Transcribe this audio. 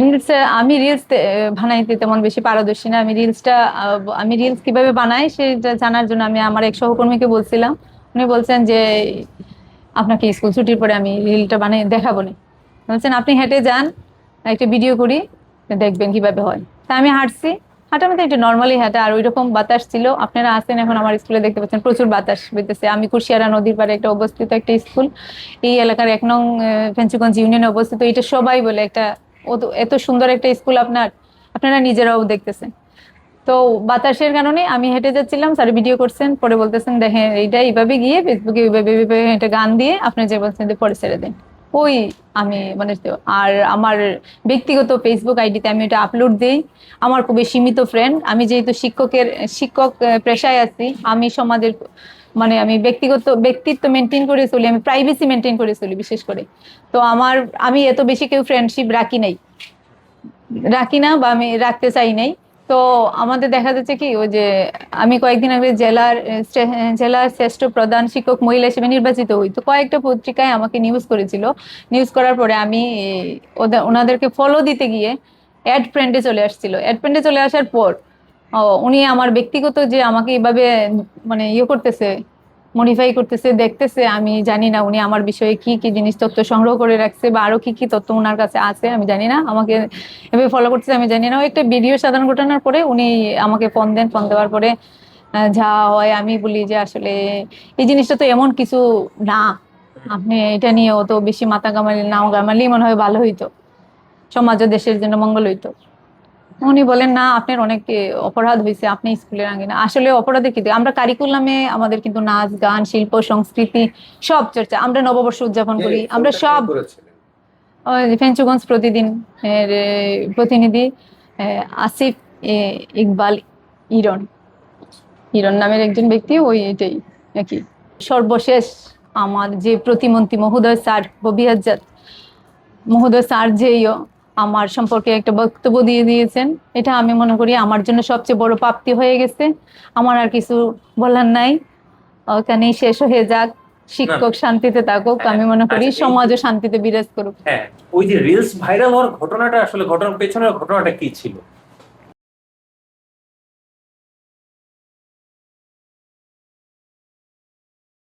Reels আমি reels বানাইতে তেমন বেশি পারদর্শী না। আমি রিলস কিভাবে বানাই সেটা জানার জন্য আমি আমার এক সহকর্মীকে বলছিলাম। উনি বলছেন যে আপনাকে স্কুল ছুটির পরে আমি রিলটা বানিয়ে দেখাবো না। বলছেন আপনি হেঁটে যান, একটা ভিডিও করি, দেখবেন কিভাবে হয়। তা আমি হাঁটছি, হাঁটার মধ্যে একটু নর্মালি হাঁটা, আর ওইরকম বাতাস ছিল। আপনারা আছেন এখন আমার স্কুলে, দেখতে পাচ্ছেন প্রচুর বাতাস বইতেছে। আমি কুশিয়ারা নদীর পাড়ে একটা অবস্থিত একটা স্কুল, এই এলাকার 1 নং ফেঞ্চুগঞ্জ ইউনিয়নে অবস্থিত। এটা সবাই বলে একটা এত সুন্দর একটা স্কুল আপনারা নিজেরাও দেখতেছেন। তো বাতাসের কারণে আমি হেঁটে যাচ্ছিলাম, স্যার ভিডিও করছেন, পরে বলতেছেন দেখেন এইটা এইভাবে গিয়ে ফেসবুকে এইভাবে এইভাবে এটা গান দিয়ে আপনি যে বলছেন যে পরে ছেড়ে দেন। ওই আমি মানে আর আমার ব্যক্তিগত ফেসবুক আইডিতে আমি এটা আপলোড দিই। আমার খুবই সীমিত ফ্রেন্ড, আমি যেহেতু শিক্ষক পেশায় আছি, আমি সমাজের মানে আমি ব্যক্তিত্ব মেনটেন করে চলি, আমি প্রাইভেসি মেনটেন করে চলি বিশেষ করে। তো আমি এত বেশি কেউ ফ্রেন্ডশিপ রাখি না বা আমি রাখতে চাই নাই। তো আমাদের দেখা যাচ্ছে কি, ওই যে আমি কয়েকদিন আগে জেলার শ্রেষ্ঠ প্রধান শিক্ষক মহিলা হিসেবে নির্বাচিত হই। তো কয়েকটা পত্রিকায় আমাকে নিউজ করেছিল। নিউজ করার পরে আমি ওনাদেরকে ফলো দিতে গিয়ে অ্যাড ফ্রেন্ডে চলে আসার পর উনি আমার ব্যক্তিগত যে আমাকে এইভাবে মানে ইয়ে করতেছে, মডিফাই করতেছে, দেখতেছে, আমি জানি না উনি আমার বিষয়ে কি কি জিনিস তথ্য সংগ্রহ করে রাখছে বা আরো কি কি তথ্য ওনার কাছে আছে আমি জানি না। আমাকে এভাবে ফলো করতেছে আমি জানি না। ওই একটা ভিডিও সাধারণ ঘটনার পরে উনি আমাকে ফোন দেন। ফোন দেওয়ার পরে যা হয় আমি বলি যে আসলে এই জিনিসটা তো এমন কিছু না, আপনি এটা নিয়ে অত বেশি মাথা গামালি মনে হয় ভালো হইতো, সমাজ ও দেশের জন্য মঙ্গল হইতো। উনি বলেন না, আপনার অনেক অপরাধ হয়েছে, আপনি স্কুলের আঙ্গিনা আসলে অপরাধের কি, আমরা কারিকুলামে আমাদের কিন্তু নাচ গান শিল্প সংস্কৃতি সব চর্চা, আমরা নববর্ষ উদযাপন করি, আমরা সব। ওই যে ফেঞ্চুগঞ্জ প্রতিদিন এর প্রতিনিধি আসিফ ইকবাল ইরন ইরন নামের একজন ব্যক্তি, ওই এটাই নাকি। সর্বশেষ আমার যে প্রতিমন্ত্রী মহোদয় স্যার ববিআজাদ মহোদয় স্যার যেই আমার সম্পর্কে একটা বক্তব্য দিয়ে দিয়েছেন, এটা আমি মনে করি আমার জন্য সবচেয়ে বড় প্রাপ্তি হয়ে গেছে। আমার আর কিছু বলার নাই, ওখানেই শেষ হয়ে যাক। না, শিক্ষক শান্তিতে থাকুক, হ্যাঁ, আমি মনে করি আচ্ছা এই যে, সমাজও শান্তিতে বিরাজ করুক। হ্যাঁ, ওই যে রিলস ভাইরাল হওয়ার ঘটনাটা আসলে ঘটনার পেছনের ঘটনাটা কি ছিল?